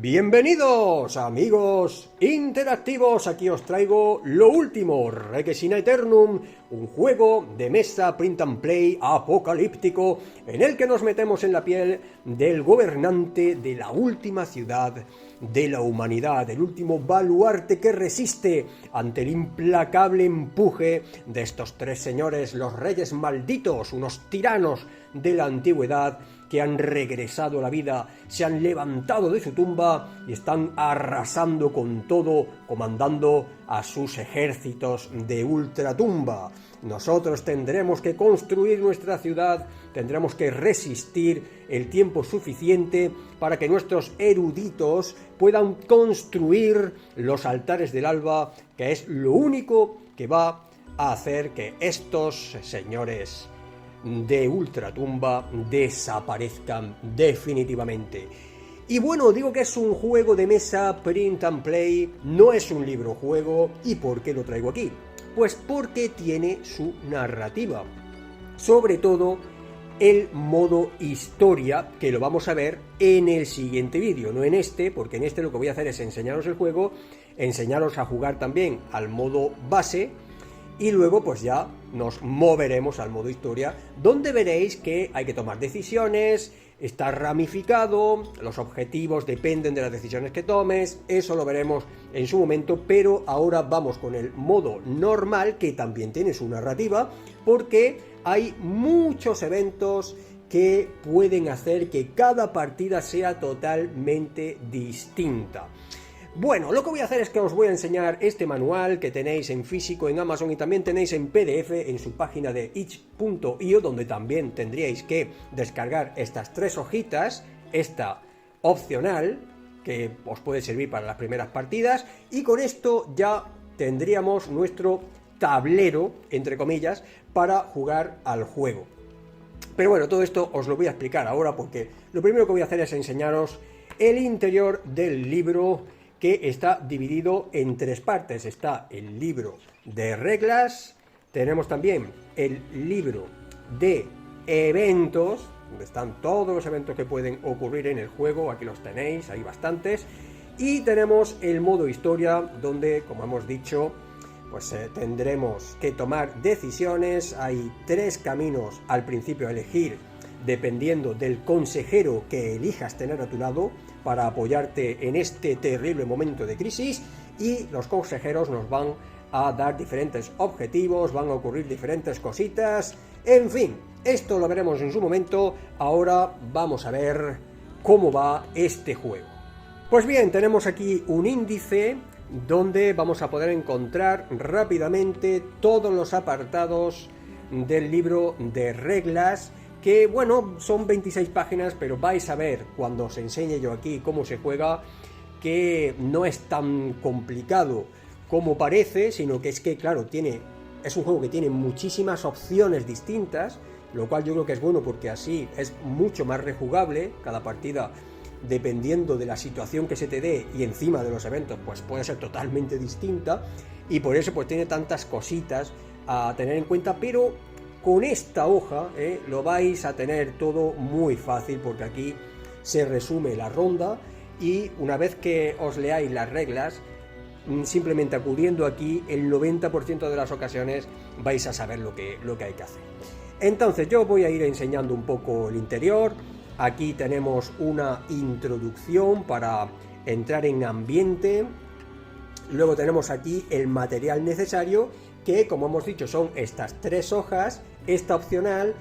Bienvenidos amigos interactivos, aquí os traigo lo último, Rex in Aeternum, un juego de mesa print and play apocalíptico en el que nos metemos en la piel del gobernante de la última ciudad de la humanidad, el último baluarte que resiste ante el implacable empuje de estos tres señores, los reyes malditos, unos tiranos de la antigüedad que han regresado a la vida, se han levantado de su tumba y están arrasando con todo, comandando a sus ejércitos de ultratumba. Nosotros tendremos que construir nuestra ciudad, tendremos que resistir el tiempo suficiente para que nuestros eruditos puedan construir los altares del alba, que es lo único que va a hacer que estos señores de ultratumba desaparezcan definitivamente. Y bueno, digo que es un juego de mesa print and play, no es un libro juego. ¿Y por qué lo traigo aquí? Pues porque tiene su narrativa, sobre todo el modo historia, que lo vamos a ver en el siguiente vídeo, no en este, porque en este lo que voy a hacer es enseñaros el juego, enseñaros a jugar también al modo base, y luego pues ya nos moveremos al modo historia, donde veréis que hay que tomar decisiones, está ramificado, los objetivos dependen de las decisiones que tomes, eso lo veremos en su momento, pero ahora vamos con el modo normal, que también tiene su narrativa, porque hay muchos eventos que pueden hacer que cada partida sea totalmente distinta. Bueno, lo que voy a hacer es que os voy a enseñar este manual que tenéis en físico en Amazon y también tenéis en PDF en su página de itch.io, donde también tendríais que descargar estas tres hojitas, esta opcional, que os puede servir para las primeras partidas, y con esto ya tendríamos nuestro tablero, entre comillas, para jugar al juego. Pero bueno, todo esto os lo voy a explicar ahora, porque lo primero que voy a hacer es enseñaros el interior del libro, que está dividido en tres partes. Está el libro de reglas, tenemos también el libro de eventos, donde están todos los eventos que pueden ocurrir en el juego, aquí los tenéis, hay bastantes, y tenemos el modo historia, donde, como hemos dicho, pues tendremos que tomar decisiones. Hay tres caminos al principio a elegir, dependiendo del consejero que elijas tener a tu lado para apoyarte en este terrible momento de crisis, y los consejeros nos van a dar diferentes objetivos, van a ocurrir diferentes cositas, en fin, esto lo veremos en su momento. Ahora vamos a ver cómo va este juego. Pues bien, tenemos aquí un índice donde vamos a poder encontrar rápidamente todos los apartados del libro de reglas, que bueno, son 26 páginas, pero vais a ver cuando os enseñe yo aquí cómo se juega, que no es tan complicado como parece, sino que es que, claro, es un juego que tiene muchísimas opciones distintas, lo cual yo creo que es bueno, porque así es mucho más rejugable. Cada partida, dependiendo de la situación que se te dé y encima de los eventos, pues puede ser totalmente distinta, y por eso pues tiene tantas cositas a tener en cuenta. Pero con esta hoja lo vais a tener todo muy fácil, porque aquí se resume la ronda, y una vez que os leáis las reglas, simplemente acudiendo aquí, el 90% de las ocasiones vais a saber lo que hay que hacer. Entonces yo voy a ir enseñando un poco el interior. Aquí tenemos una introducción para entrar en ambiente. Luego tenemos aquí el material necesario, que, como hemos dicho, son estas tres hojas, esta opcional,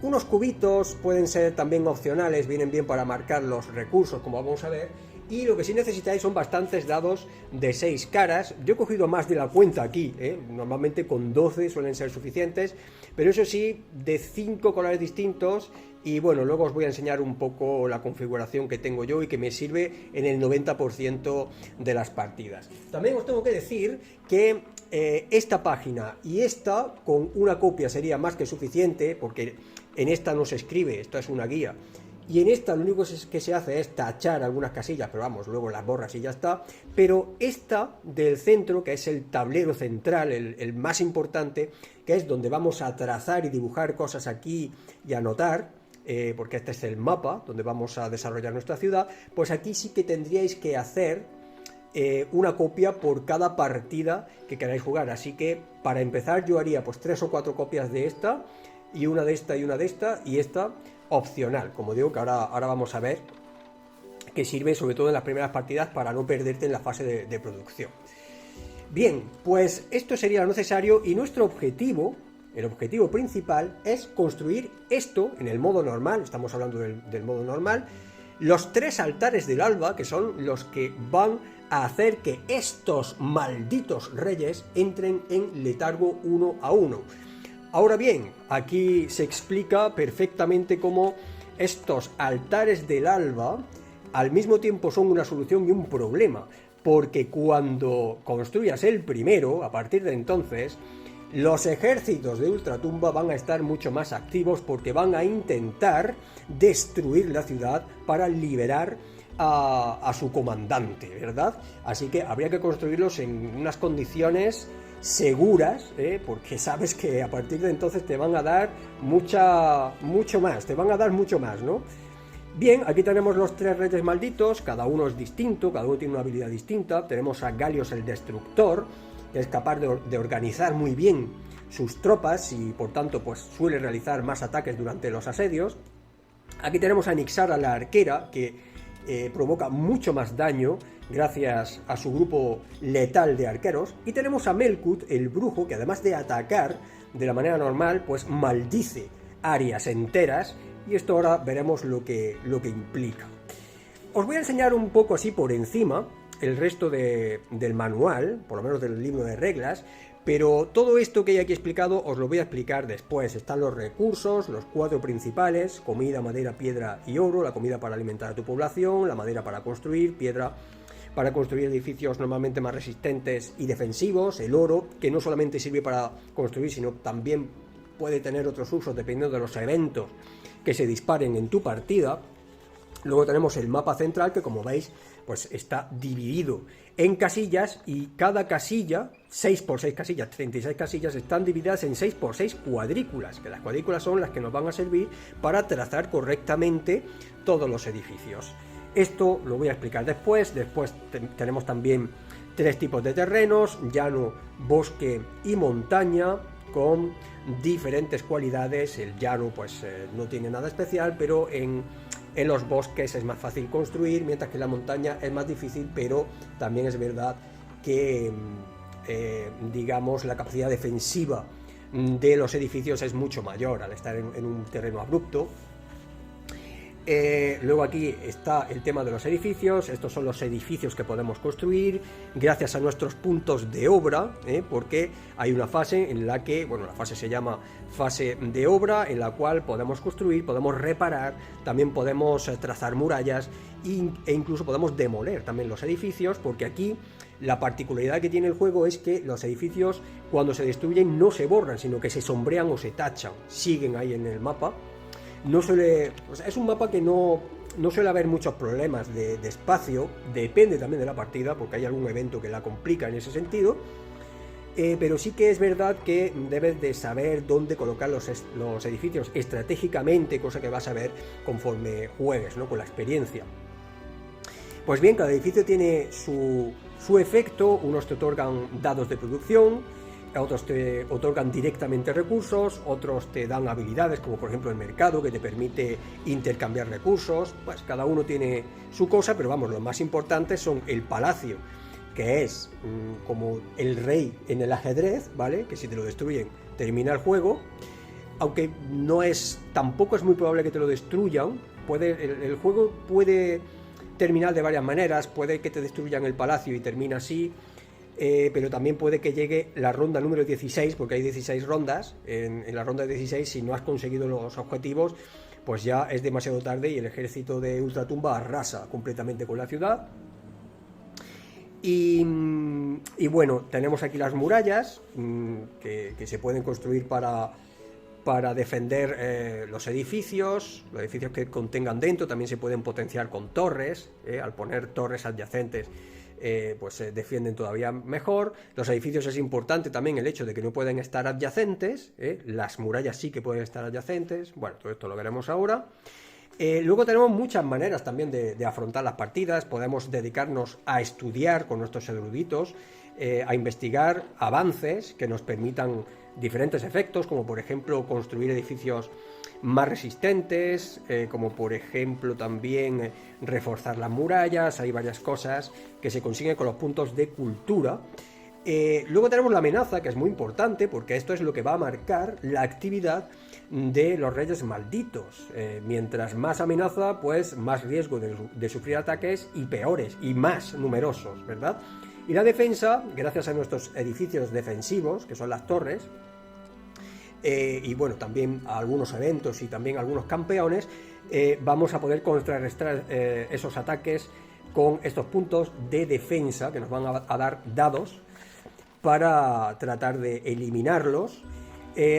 unos cubitos pueden ser también opcionales, vienen bien para marcar los recursos, como vamos a ver, y lo que sí necesitáis son bastantes dados de 6 caras. Yo he cogido más de la cuenta aquí, normalmente con 12 suelen ser suficientes, pero eso sí, de 5 colores distintos. Y bueno, luego os voy a enseñar un poco la configuración que tengo yo y que me sirve en el 90% de las partidas. También os tengo que decir que esta página y esta, con una copia sería más que suficiente, porque en esta no se escribe, esto es una guía, y en esta lo único que se hace es tachar algunas casillas, pero vamos, luego las borras y ya está. Pero esta del centro, que es el tablero central, el más importante, que es donde vamos a trazar y dibujar cosas aquí y anotar, porque este es el mapa donde vamos a desarrollar nuestra ciudad, pues aquí sí que tendríais que hacer una copia por cada partida que queráis jugar. Así que para empezar yo haría pues 3 o 4 copias de esta, y una de esta y una de esta, y esta opcional, como digo, que ahora vamos a ver, que sirve sobre todo en las primeras partidas para no perderte en la fase de producción. Bien, pues esto sería lo necesario, y nuestro objetivo, el objetivo principal, es construir esto en el modo normal. Estamos hablando del modo normal, los 3 altares del alba, que son los que van a hacer que estos malditos reyes entren en letargo 1 a 1. Ahora bien, aquí se explica perfectamente cómo estos altares del alba al mismo tiempo son una solución y un problema, porque cuando construyas el primero, a partir de entonces, los ejércitos de Ultratumba van a estar mucho más activos, porque van a intentar destruir la ciudad para liberar a su comandante, ¿verdad? Así que habría que construirlos en unas condiciones seguras, porque sabes que a partir de entonces te van a dar mucho más, ¿no? Bien, aquí tenemos los 3 reyes malditos, cada uno es distinto, cada uno tiene una habilidad distinta. Tenemos a Galios el Destructor, que es capaz de organizar muy bien sus tropas y por tanto pues suele realizar más ataques durante los asedios. Aquí tenemos a Nixara la arquera, que provoca mucho más daño gracias a su grupo letal de arqueros. Y tenemos a Melkut el brujo, que además de atacar de la manera normal, pues maldice áreas enteras, y esto ahora veremos lo que implica. Os voy a enseñar un poco así por encima el resto del manual, por lo menos del libro de reglas, pero todo esto que hay aquí explicado os lo voy a explicar después. Están los recursos, los 4 principales: comida, madera, piedra y oro. La comida para alimentar a tu población, la madera para construir, piedra para construir edificios normalmente más resistentes y defensivos, el oro, que no solamente sirve para construir, sino también puede tener otros usos dependiendo de los eventos que se disparen en tu partida. Luego tenemos el mapa central, que como veis pues está dividido en casillas, y cada casilla, 6x6 casillas, 36 casillas, están divididas en 6x6 cuadrículas, que las cuadrículas son las que nos van a servir para trazar correctamente todos los edificios. Esto lo voy a explicar después. Tenemos también 3 tipos de terrenos: llano, bosque y montaña, con diferentes cualidades. El llano pues no tiene nada especial, pero en los bosques es más fácil construir, mientras que en la montaña es más difícil, pero también es verdad que digamos la capacidad defensiva de los edificios es mucho mayor al estar en un terreno abrupto. Luego aquí está el tema de los edificios. Estos son los edificios que podemos construir gracias a nuestros puntos de obra, porque hay una fase en la que, bueno, la fase se llama fase de obra, en la cual podemos construir, podemos reparar, también podemos trazar murallas e incluso podemos demoler también los edificios, porque aquí la particularidad que tiene el juego es que los edificios, cuando se destruyen, no se borran, sino que se sombrean o se tachan, siguen ahí en el mapa. Es un mapa que no suele haber muchos problemas de espacio, depende también de la partida, porque hay algún evento que la complica en ese sentido, pero sí que es verdad que debes de saber dónde colocar los edificios estratégicamente, cosa que vas a ver conforme juegues, ¿no?, con la experiencia. Pues bien, cada edificio tiene su efecto. Unos te otorgan dados de producción, otros te otorgan directamente recursos, otros te dan habilidades, como por ejemplo el mercado, que te permite intercambiar recursos. Pues cada uno tiene su cosa, pero vamos, los más importantes son el palacio, que es como el rey en el ajedrez, ¿vale?, que si te lo destruyen termina el juego, aunque tampoco es muy probable que te lo destruyan. El juego puede terminar de varias maneras. Puede que te destruyan el palacio y termina así, pero también puede que llegue la ronda número 16, porque hay 16 rondas. En la ronda 16, si no has conseguido los objetivos, pues ya es demasiado tarde y el ejército de Ultratumba arrasa completamente con la ciudad. Y bueno, tenemos aquí las murallas que se pueden construir para defender los edificios que contengan dentro. También se pueden potenciar con torres, al poner torres adyacentes pues se defienden todavía mejor. Los edificios es importante también el hecho de que no pueden estar adyacentes, las murallas sí que pueden estar adyacentes. Bueno, todo esto lo veremos ahora. Luego tenemos muchas maneras también de afrontar las partidas. Podemos dedicarnos a estudiar con nuestros eruditos, a investigar avances que nos permitan diferentes efectos, como por ejemplo construir edificios más resistentes, como por ejemplo también reforzar las murallas. Hay varias cosas que se consiguen con los puntos de cultura. Luego tenemos la amenaza, que es muy importante, porque esto es lo que va a marcar la actividad de los reyes malditos. Mientras más amenaza, pues más riesgo de sufrir ataques y peores y más numerosos, ¿verdad? Y la defensa, gracias a nuestros edificios defensivos, que son las torres, y bueno, también a algunos eventos y también a algunos campeones, vamos a poder contrarrestar esos ataques con estos puntos de defensa que nos van a dar dados para tratar de eliminarlos.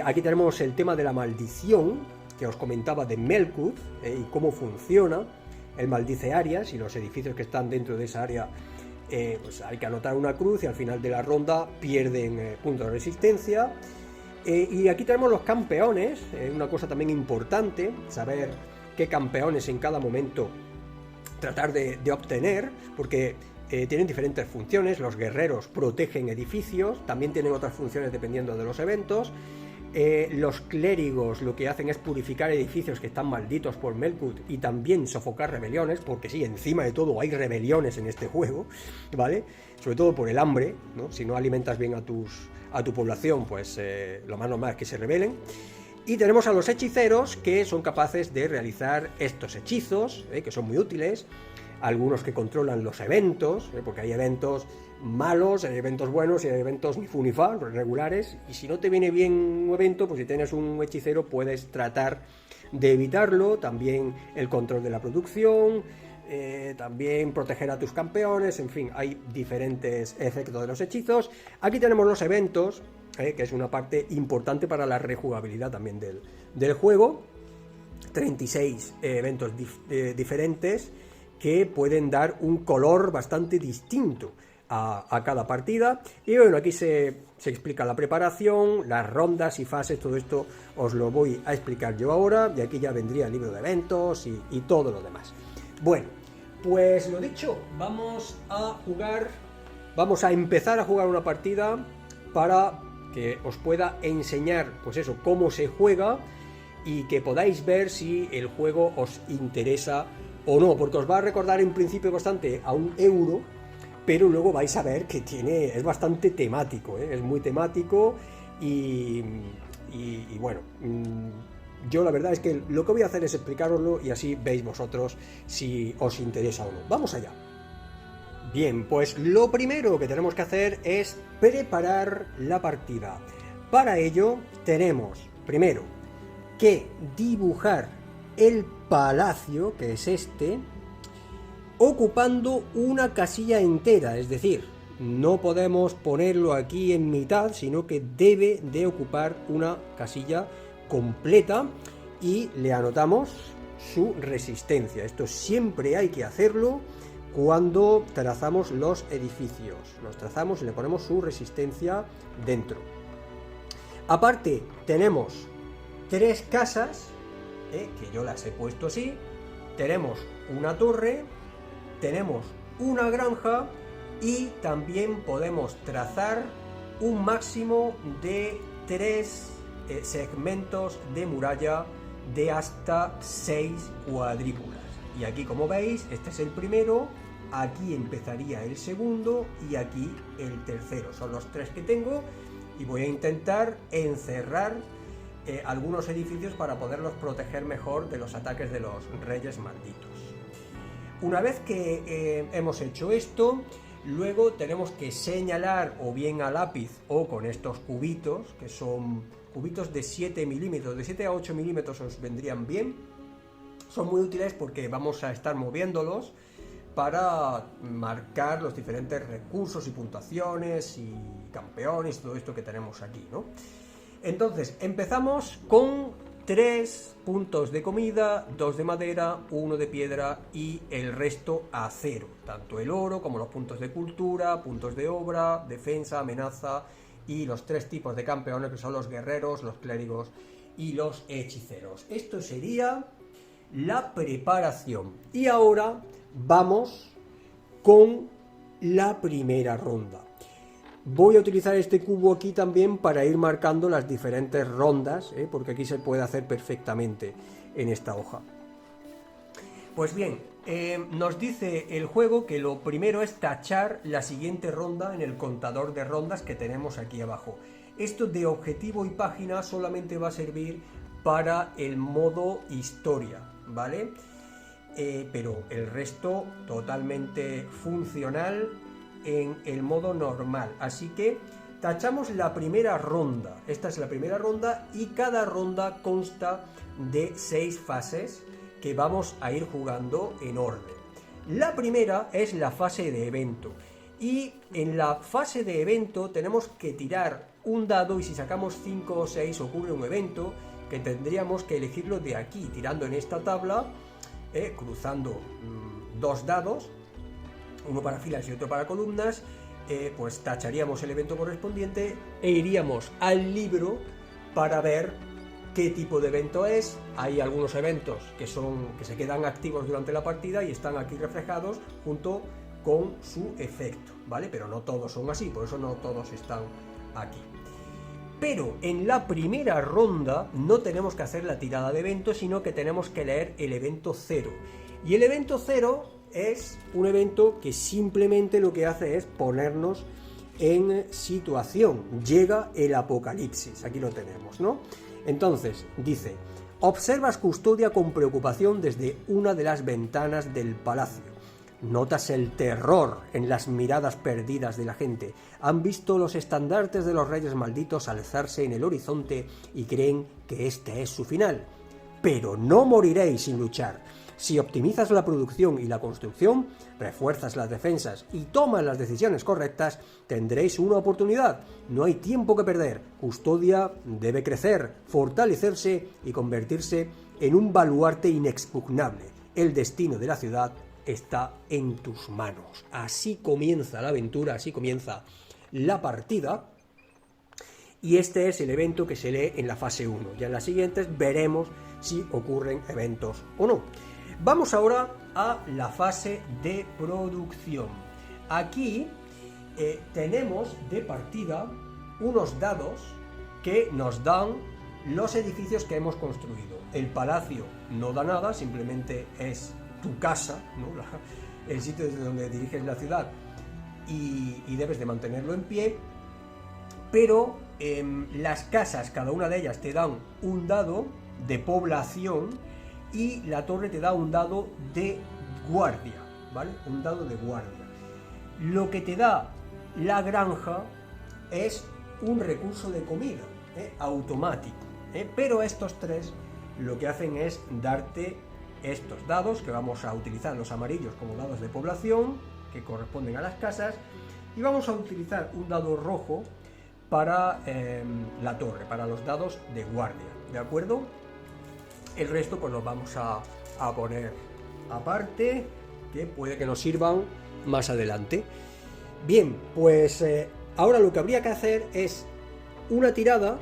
Aquí tenemos el tema de la maldición que os comentaba de Melkuth, y cómo funciona. Él maldice áreas y los edificios que están dentro de esa área, pues hay que anotar una cruz y al final de la ronda pierden puntos de resistencia. Y aquí tenemos los campeones, una cosa también importante, saber qué campeones en cada momento tratar de obtener, porque tienen diferentes funciones. Los guerreros protegen edificios, también tienen otras funciones dependiendo de los eventos. Los clérigos lo que hacen es purificar edificios que están malditos por Melkuth y también sofocar rebeliones, porque sí, encima de todo hay rebeliones en este juego, ¿vale? Sobre todo por el hambre, ¿no? Si no alimentas bien a tu población, pues lo más normal es que se rebelen. Y tenemos a los hechiceros, que son capaces de realizar estos hechizos, que son muy útiles. Algunos que controlan los eventos, porque hay eventos malos, hay eventos buenos y hay eventos ni fu ni fa, regulares. Y si no te viene bien un evento, pues si tienes un hechicero puedes tratar de evitarlo. También el control de la producción, también proteger a tus campeones, en fin, hay diferentes efectos de los hechizos. Aquí tenemos los eventos, que es una parte importante para la rejugabilidad también del juego. 36 eventos diferentes que pueden dar un color bastante distinto a cada partida. Y bueno, aquí se explica la preparación, las rondas y fases. Todo esto os lo voy a explicar yo ahora, y aquí ya vendría el libro de eventos y todo lo demás. Bueno, pues lo dicho, vamos a empezar a jugar una partida para que os pueda enseñar, pues eso, cómo se juega y que podáis ver si el juego os interesa o no, porque os va a recordar en principio bastante a un euro, pero luego vais a ver que es bastante temático, es muy temático y bueno, yo la verdad es que lo que voy a hacer es explicároslo y así veis vosotros si os interesa o no. Vamos allá. Bien, pues lo primero que tenemos que hacer es preparar la partida. Para ello tenemos primero que dibujar el palacio, que es este, ocupando una casilla entera, es decir, no podemos ponerlo aquí en mitad, sino que debe de ocupar una casilla completa y le anotamos su resistencia. Esto siempre hay que hacerlo cuando trazamos los edificios. Los trazamos y le ponemos su resistencia dentro. Aparte tenemos 3 casas, que yo las he puesto así. Tenemos una torre, tenemos una granja y también podemos trazar un máximo de 3 segmentos de muralla de hasta 6 cuadrículas. Y aquí, como veis, este es el primero, aquí empezaría el segundo y aquí el tercero. Son los 3 que tengo y voy a intentar encerrar algunos edificios para poderlos proteger mejor de los ataques de los reyes malditos. Una vez que hemos hecho esto, luego tenemos que señalar o bien a lápiz o con estos cubitos, que son cubitos de 7 milímetros, de 7 a 8 milímetros os vendrían bien. Son muy útiles porque vamos a estar moviéndolos para marcar los diferentes recursos y puntuaciones y campeones, todo esto que tenemos aquí, ¿no? Entonces, empezamos con 3 puntos de comida, 2 de madera, 1 de piedra y el resto a 0. Tanto el oro como los puntos de cultura, puntos de obra, defensa, amenaza y los 3 tipos de campeones que son los guerreros, los clérigos y los hechiceros. Esto sería la preparación. Y ahora vamos con la primera ronda. Voy a utilizar este cubo aquí también para ir marcando las diferentes rondas, porque aquí se puede hacer perfectamente en esta hoja. Pues bien, nos dice el juego que lo primero es tachar la siguiente ronda en el contador de rondas que tenemos aquí abajo. Esto de objetivo y página solamente va a servir para el modo historia, ¿vale? Pero el resto totalmente funcional en el modo normal, así que tachamos la primera ronda. Esta es la primera ronda y cada ronda consta de 6 fases que vamos a ir jugando en orden. La primera es la fase de evento y en la fase de evento tenemos que tirar un dado y si sacamos 5 o 6 ocurre un evento que tendríamos que elegirlo de aquí, tirando en esta tabla, cruzando 2 dados, uno para filas y otro para columnas, pues tacharíamos el evento correspondiente e iríamos al libro para ver qué tipo de evento es. Hay algunos eventos que se quedan activos durante la partida y están aquí reflejados junto con su efecto, ¿vale? Pero no todos son así, por eso no todos están aquí. Pero en la primera ronda no tenemos que hacer la tirada de eventos, sino que tenemos que leer el evento 0. Y el evento 0 es un evento que simplemente lo que hace es ponernos en situación. Llega el apocalipsis, aquí lo tenemos, ¿no? Entonces, dice, observas Custodia con preocupación desde una de las ventanas del palacio. Notas el terror en las miradas perdidas de la gente. Han visto los estandartes de los reyes malditos alzarse en el horizonte y creen que este es su final. Pero no moriréis sin luchar. Si optimizas la producción y la construcción, refuerzas las defensas y tomas las decisiones correctas, tendréis una oportunidad. No hay tiempo que perder. Custodia debe crecer, fortalecerse y convertirse en un baluarte inexpugnable. El destino de la ciudad está en tus manos. Así comienza la aventura, así comienza la partida. Y este es el evento que se lee en la fase 1. Ya en las siguientes veremos si ocurren eventos o no. Vamos ahora a la fase de producción. Aquí tenemos de partida unos dados que nos dan los edificios que hemos construido. El palacio no da nada, simplemente es tu casa, ¿no? El sitio desde donde diriges la ciudad y debes de mantenerlo en pie. Pero las casas, cada una de ellas te dan un dado de población y la torre te da un dado de guardia, ¿vale? Un dado de guardia. Lo que te da la granja es un recurso de comida, automático, pero estos 3 lo que hacen es darte estos dados que vamos a utilizar, los amarillos como dados de población que corresponden a las casas, y vamos a utilizar un dado rojo para la torre, para los dados de guardia, ¿de acuerdo? El resto pues los vamos a poner aparte, que puede que nos sirvan más adelante. Bien, pues ahora lo que habría que hacer es una tirada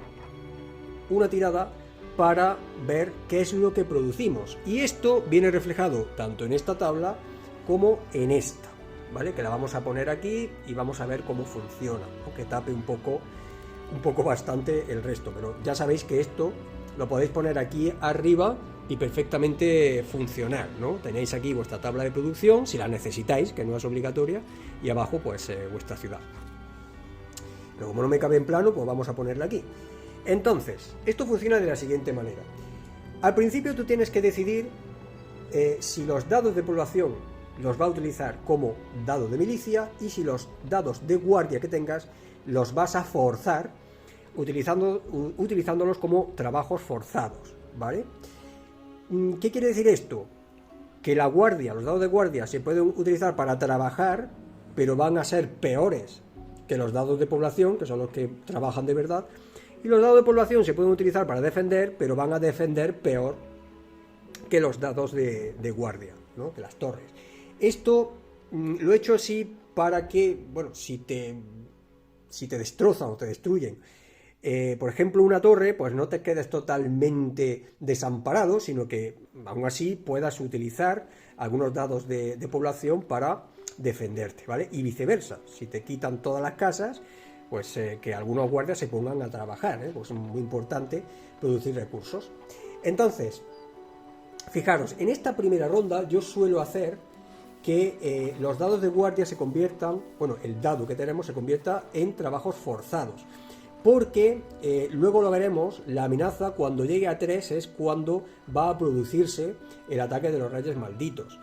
para ver qué es lo que producimos. Y esto viene reflejado tanto en esta tabla como en esta, ¿vale? Que la vamos a poner aquí y vamos a ver cómo funciona, aunque tape un poco bastante el resto, pero ya sabéis que esto lo podéis poner aquí arriba y perfectamente funcionar, ¿no? Tenéis aquí vuestra tabla de producción, si la necesitáis, que no es obligatoria, y abajo pues vuestra ciudad. Pero como no me cabe en plano, pues vamos a ponerla aquí. Entonces, esto funciona de la siguiente manera. Al principio tú tienes que decidir si los dados de población los va a utilizar como dado de milicia y si los dados de guardia que tengas los vas a forzar utilizándolos como trabajos forzados, ¿vale? ¿Qué quiere decir esto? Que la guardia, los dados de guardia se pueden utilizar para trabajar, pero van a ser peores que los dados de población, que son los que trabajan de verdad, Y los dados de población se pueden utilizar para defender, pero van a defender peor que los dados de guardia, ¿no? Que las torres. Esto lo he hecho así para que, bueno, si te destrozan o te destruyen, por ejemplo, una torre, pues no te quedes totalmente desamparado, sino que aún así puedas utilizar algunos dados de población para defenderte, ¿vale? Y viceversa, si te quitan todas las casas, pues que algunos guardias se pongan a trabajar, pues es muy importante producir recursos. Entonces, fijaros, en esta primera ronda yo suelo hacer que los dados de guardia se conviertan, bueno, el dado que tenemos se convierta en trabajos forzados. Porque luego lo veremos, la amenaza cuando llegue a 3 es cuando va a producirse el ataque de los reyes malditos.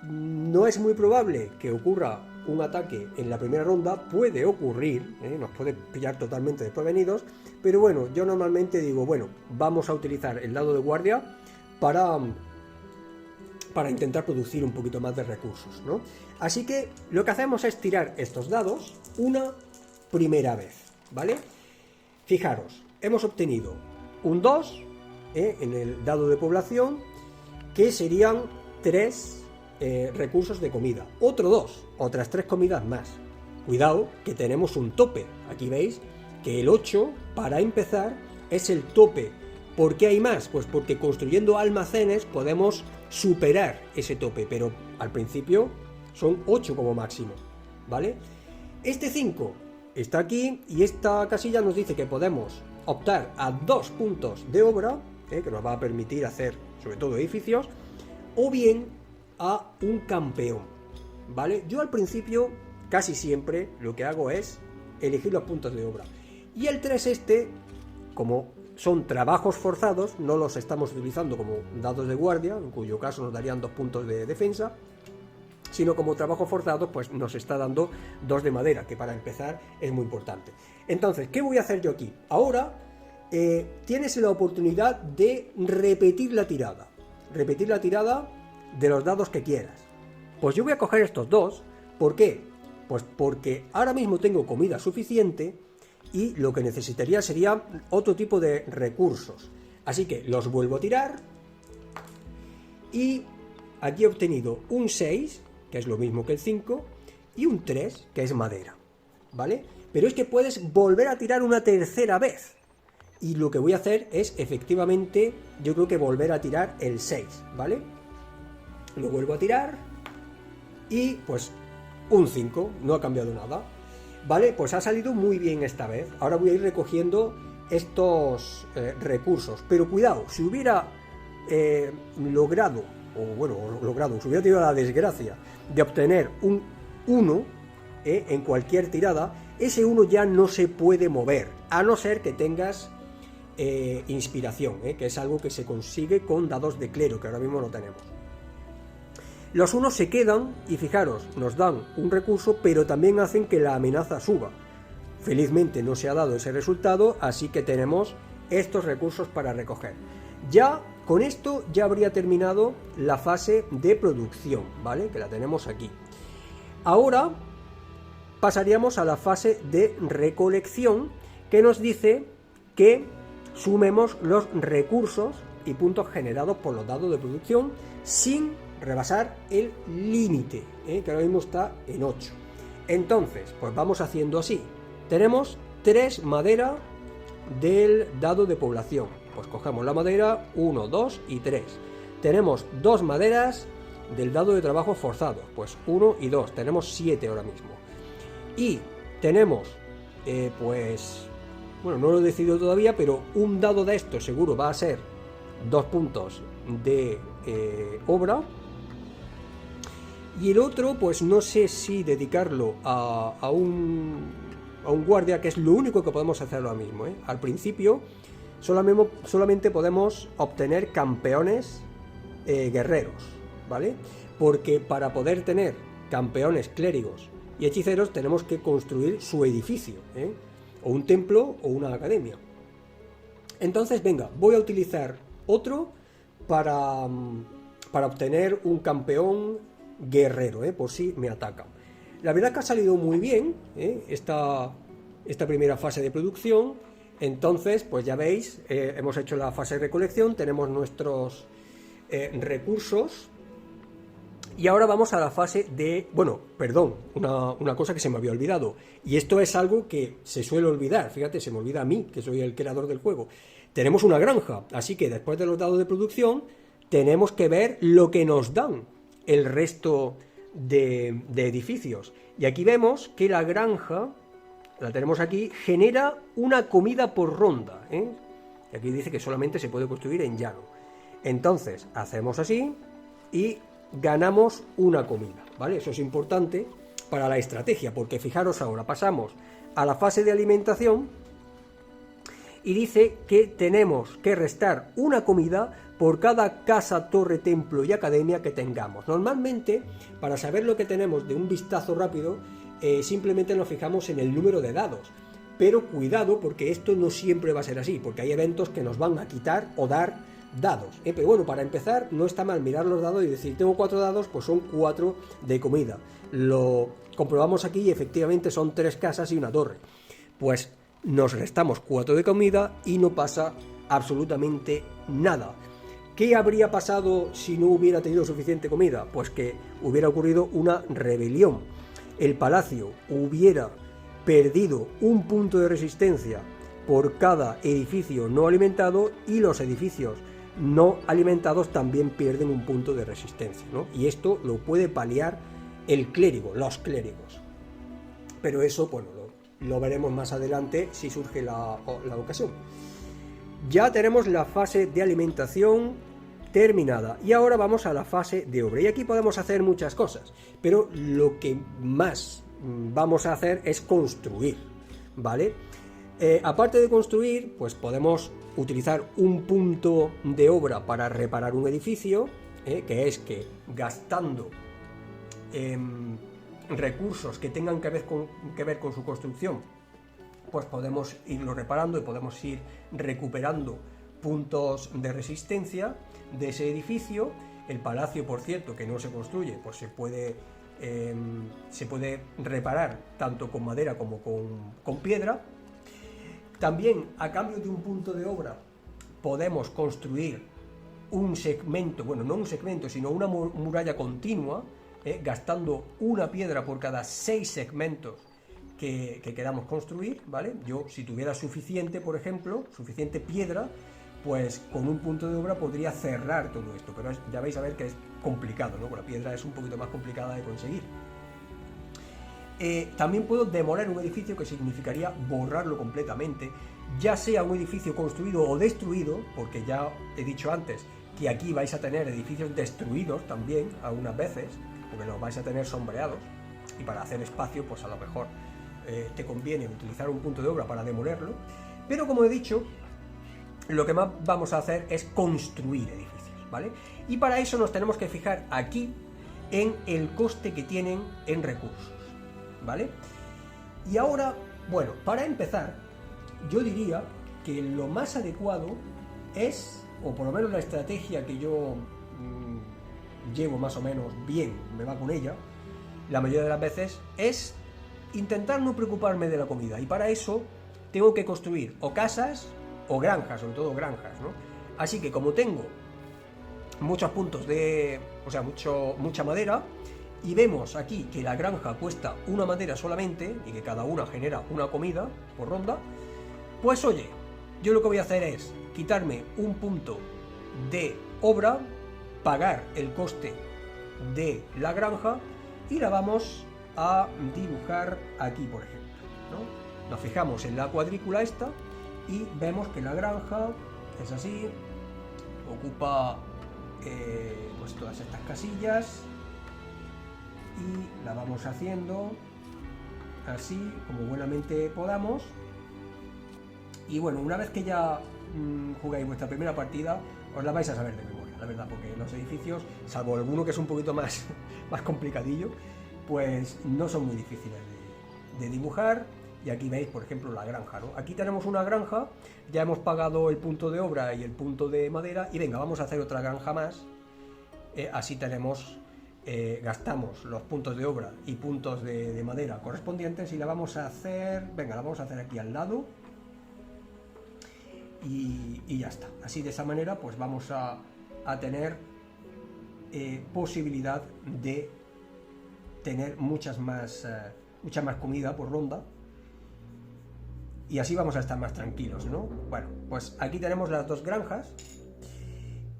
No es muy probable que ocurra un ataque en la primera ronda, puede ocurrir, nos puede pillar totalmente desprevenidos, pero bueno, yo normalmente digo, bueno, vamos a utilizar el dado de guardia para intentar producir un poquito más de recursos, ¿no? Así que lo que hacemos es tirar estos dados una primera vez, ¿vale? Fijaros, hemos obtenido un 2 en el dado de población, que serían 3 recursos de comida. Otro 2, otras 3 comidas más. Cuidado, que tenemos un tope. Aquí veis que el 8, para empezar, es el tope. ¿Por qué hay más? Pues porque construyendo almacenes podemos superar ese tope, pero al principio son 8 como máximo, ¿vale? Este 5 está aquí y esta casilla nos dice que podemos optar a 2 puntos de obra, que nos va a permitir hacer sobre todo edificios, o bien a un campeón, ¿vale? Yo al principio casi siempre lo que hago es elegir los puntos de obra. Y el 3 como son trabajos forzados, no los estamos utilizando como dados de guardia, en cuyo caso nos darían 2 puntos de defensa, sino como trabajos forzados, pues nos está dando 2 de madera, que para empezar es muy importante. Entonces, ¿qué voy a hacer yo aquí? Ahora tienes la oportunidad de repetir la tirada de los dados que quieras. Pues yo voy a coger estos 2, ¿por qué? Pues porque ahora mismo tengo comida suficiente y lo que necesitaría sería otro tipo de recursos. Así que los vuelvo a tirar y aquí he obtenido un 6, que es lo mismo que el 5, y un 3, que es madera, ¿vale? Pero es que puedes volver a tirar una tercera vez. Y lo que voy a hacer es, efectivamente, yo creo que volver a tirar el 6, ¿vale? Lo vuelvo a tirar y pues un 5, no ha cambiado nada. Vale, pues ha salido muy bien esta vez. Ahora voy a ir recogiendo estos recursos. Pero cuidado, si hubiera logrado, si hubiera tenido la desgracia de obtener un 1 en cualquier tirada, ese 1 ya no se puede mover, a no ser que tengas inspiración, que es algo que se consigue con dados de clero, que ahora mismo no tenemos. Los 1 se quedan y fijaros, nos dan un recurso, pero también hacen que la amenaza suba. Felizmente no se ha dado ese resultado, así que tenemos estos recursos para recoger. Ya con esto ya habría terminado la fase de producción, ¿vale? Que la tenemos aquí. Ahora pasaríamos a la fase de recolección, que nos dice que sumemos los recursos y puntos generados por los dados de producción sin rebasar el límite, que ahora mismo está en 8. Entonces, pues vamos haciendo así. Tenemos 3 madera del dado de población. Pues cogemos la madera 1, 2 y 3. Tenemos 2 maderas del dado de trabajo forzado. Pues 1 y 2. Tenemos 7 ahora mismo. Y tenemos, no lo he decidido todavía, pero un dado de estos seguro va a ser 2 puntos de obra. Y el otro, pues no sé si dedicarlo a un guardia, que es lo único que podemos hacer ahora mismo, Al principio solamente podemos obtener campeones guerreros, ¿vale? Porque para poder tener campeones clérigos y hechiceros tenemos que construir su edificio, o un templo o una academia. Entonces, venga, voy a utilizar otro para obtener un campeón guerrero, por si me atacan. La verdad que ha salido muy bien esta primera fase de producción. Entonces, pues ya veis, hemos hecho la fase de recolección, tenemos nuestros recursos. Y ahora vamos a la fase de... Bueno, perdón, una cosa que se me había olvidado. Y esto es algo que se suele olvidar. Fíjate, se me olvida a mí, que soy el creador del juego. Tenemos una granja, así que después de los dados de producción, tenemos que ver lo que nos dan el resto de edificios. Y aquí vemos que la granja, la tenemos aquí, genera una comida por ronda, ¿eh? Y aquí dice que solamente se puede construir en llano. Entonces, hacemos así y ganamos una comida, ¿vale? Eso es importante para la estrategia, porque fijaros ahora, pasamos a la fase de alimentación y dice que tenemos que restar una comida por cada casa, torre, templo y academia que tengamos. Normalmente, para saber lo que tenemos de un vistazo rápido, simplemente nos fijamos en el número de dados. Pero cuidado, porque esto no siempre va a ser así, porque hay eventos que nos van a quitar o dar dados. Pero bueno, para empezar, no está mal mirar los dados y decir, tengo 4 dados, pues son 4 de comida. Lo comprobamos aquí y efectivamente son 3 casas y una torre. Pues nos restamos 4 de comida y no pasa absolutamente nada. ¿Qué habría pasado si no hubiera tenido suficiente comida? Pues que hubiera ocurrido una rebelión. El palacio hubiera perdido un punto de resistencia por cada edificio no alimentado y los edificios no alimentados también pierden un punto de resistencia, ¿no? Y esto lo puede paliar el clérigo, los clérigos. Pero eso, bueno, lo veremos más adelante si surge la ocasión. Ya tenemos la fase de alimentación terminada y ahora vamos a la fase de obra. Y aquí podemos hacer muchas cosas, pero lo que más vamos a hacer es construir, ¿vale? Aparte de construir, pues podemos utilizar un punto de obra para reparar un edificio, que es que gastando recursos que tengan que ver con su construcción, pues podemos irlo reparando y podemos ir recuperando puntos de resistencia de ese edificio. El palacio, por cierto, que no se construye, pues se puede reparar tanto con madera como con piedra. También, a cambio de un punto de obra, podemos construir un segmento, bueno, no un segmento, sino una muralla continua, gastando una piedra por cada 6 segmentos que queramos construir, ¿vale? Yo, si tuviera suficiente, por ejemplo, suficiente piedra, pues con un punto de obra podría cerrar todo esto, pero ya vais a ver que es complicado, ¿no? Con la piedra es un poquito más complicada de conseguir. También puedo demoler un edificio, que significaría borrarlo completamente, ya sea un edificio construido o destruido, porque ya he dicho antes que aquí vais a tener edificios destruidos también algunas veces, porque los vais a tener sombreados, y para hacer espacio pues a lo mejor te conviene utilizar un punto de obra para demolerlo. Pero como he dicho, lo que más vamos a hacer es construir edificios, ¿vale? Y para eso nos tenemos que fijar aquí en el coste que tienen en recursos, ¿vale? Y ahora, bueno, para empezar, yo diría que lo más adecuado es, o por lo menos la estrategia que yo llevo más o menos bien, me va con ella, la mayoría de las veces, es intentar no preocuparme de la comida. Y para eso tengo que construir o casas o granjas, sobre todo granjas, ¿no? Así que como tengo muchos puntos de... o sea, mucha madera, y vemos aquí que la granja cuesta una madera solamente y que cada una genera una comida por ronda, pues oye, yo lo que voy a hacer es quitarme un punto de obra, pagar el coste de la granja y la vamos a dibujar aquí, por ejemplo, ¿no? Nos fijamos en la cuadrícula esta y vemos que la granja es así, ocupa pues todas estas casillas, y la vamos haciendo así como buenamente podamos. Y bueno, una vez que ya jugáis vuestra primera partida, os la vais a saber de memoria, la verdad, porque los edificios, salvo alguno que es un poquito más complicadillo, pues no son muy difíciles de dibujar. Y aquí veis, por ejemplo, la granja, ¿no? Aquí tenemos una granja, ya hemos pagado el punto de obra y el punto de madera, y venga, vamos a hacer otra granja más. Así tenemos, gastamos los puntos de obra y puntos de madera correspondientes, y la vamos a hacer, venga, la vamos a hacer aquí al lado. y ya está. Así de esa manera pues vamos a tener posibilidad de tener mucha más comida por ronda, y así vamos a estar más tranquilos, ¿no? Bueno, pues aquí tenemos las dos granjas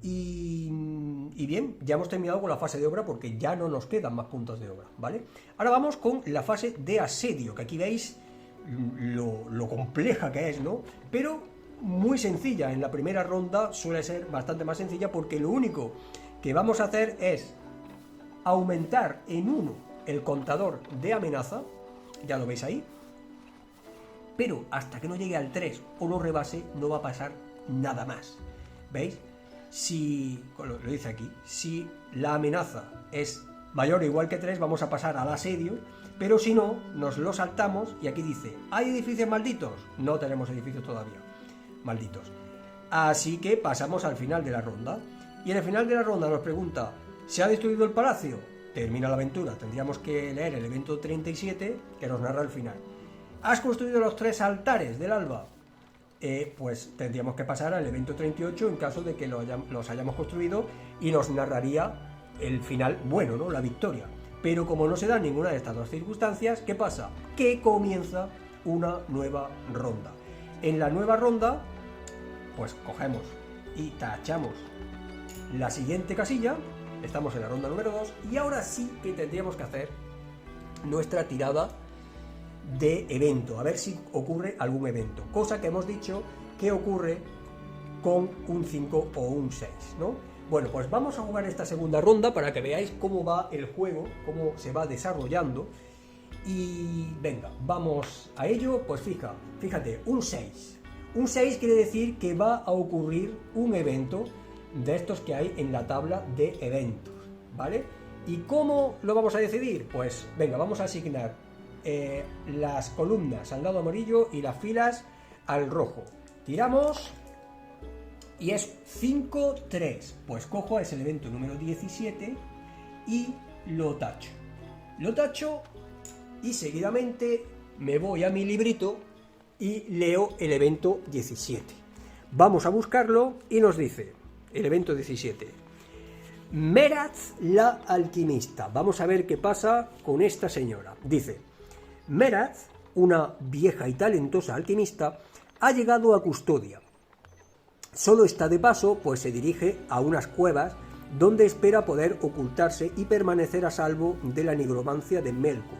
y bien, ya hemos terminado con la fase de obra porque ya no nos quedan más puntos de obra, ¿vale? Ahora vamos con la fase de asedio, que aquí veis lo compleja que es, ¿no? Pero muy sencilla. En la primera ronda suele ser bastante más sencilla porque lo único que vamos a hacer es aumentar en 1 el contador de amenaza, ya lo veis ahí, pero hasta que no llegue al 3 o lo rebase no va a pasar nada más. ¿Veis? Si, lo dice aquí, si la amenaza es mayor o igual que 3, vamos a pasar al asedio, pero si no, nos lo saltamos y aquí dice, ¿hay edificios malditos? No tenemos edificios todavía malditos. Así que pasamos al final de la ronda. Y en el final de la ronda nos pregunta, ¿se ha destruido el palacio? Termina la aventura. Tendríamos que leer el evento 37 que nos narra el final. ¿Has construido los 3 altares del alba? Pues tendríamos que pasar al evento 38 en caso de que los hayamos construido y nos narraría el final bueno, ¿no? La victoria. Pero como no se da ninguna de estas dos circunstancias, ¿qué pasa? Que comienza una nueva ronda. En la nueva ronda, pues cogemos y tachamos la siguiente casilla. Estamos en la ronda número 2 y ahora sí que tendríamos que hacer nuestra tirada de evento, a ver si ocurre algún evento, cosa que hemos dicho que ocurre con un 5 o un 6, ¿no? Bueno, pues vamos a jugar esta segunda ronda para que veáis cómo va el juego, cómo se va desarrollando. Y venga, vamos a ello. Pues fíjate, un 6. Un 6 quiere decir que va a ocurrir un evento de estos que hay en la tabla de eventos, ¿vale? ¿Y cómo lo vamos a decidir? Pues venga, vamos a asignar las columnas al lado amarillo y las filas al rojo. Tiramos y es 5-3. Pues cojo ese evento número 17 y lo tacho. Lo tacho y seguidamente me voy a mi librito y leo el evento 17. Vamos a buscarlo y nos dice el evento 17. Meraz la alquimista. Vamos a ver qué pasa con esta señora. Dice: Meraz, una vieja y talentosa alquimista, ha llegado a Custodia. Solo está de paso, pues se dirige a unas cuevas donde espera poder ocultarse y permanecer a salvo de la nigromancia de Melkut.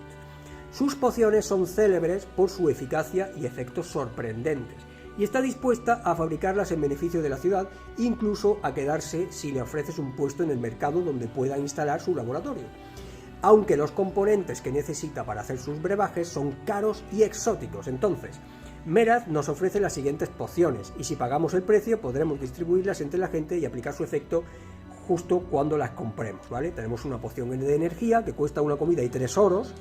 Sus pociones son célebres por su eficacia y efectos sorprendentes, y está dispuesta a fabricarlas en beneficio de la ciudad, incluso a quedarse si le ofreces un puesto en el mercado donde pueda instalar su laboratorio. Aunque los componentes que necesita para hacer sus brebajes son caros y exóticos. Entonces, Meraz nos ofrece las siguientes pociones, y si pagamos el precio podremos distribuirlas entre la gente y aplicar su efecto justo cuando las compremos, ¿vale? Tenemos una poción de energía que cuesta una comida y 3 oros,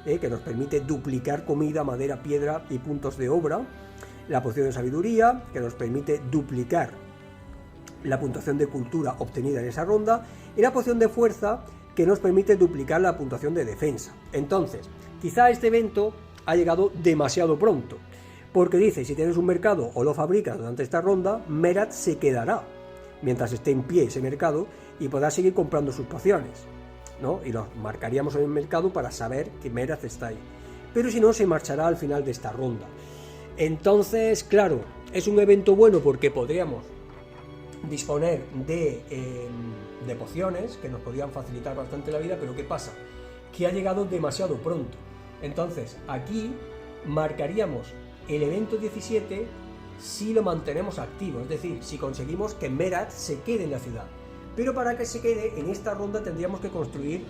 que nos permite duplicar comida, madera, piedra y puntos de obra. La poción de sabiduría, que nos permite duplicar la puntuación de cultura obtenida en esa ronda, y la poción de fuerza, que nos permite duplicar la puntuación de defensa. Entonces, quizá este evento ha llegado demasiado pronto, porque dice, si tienes un mercado o lo fabricas durante esta ronda, Meraz se quedará mientras esté en pie ese mercado y podrá seguir comprando sus pociones, ¿no? Y los marcaríamos en el mercado para saber que Meraz está ahí. Pero si no, se marchará al final de esta ronda. Entonces, claro, es un evento bueno porque podríamos disponer de pociones que nos podrían facilitar bastante la vida, pero ¿qué pasa? Que ha llegado demasiado pronto. Entonces, aquí marcaríamos el evento 17 si lo mantenemos activo, es decir, si conseguimos que Meraz se quede en la ciudad. Pero para que se quede, en esta ronda tendríamos que construir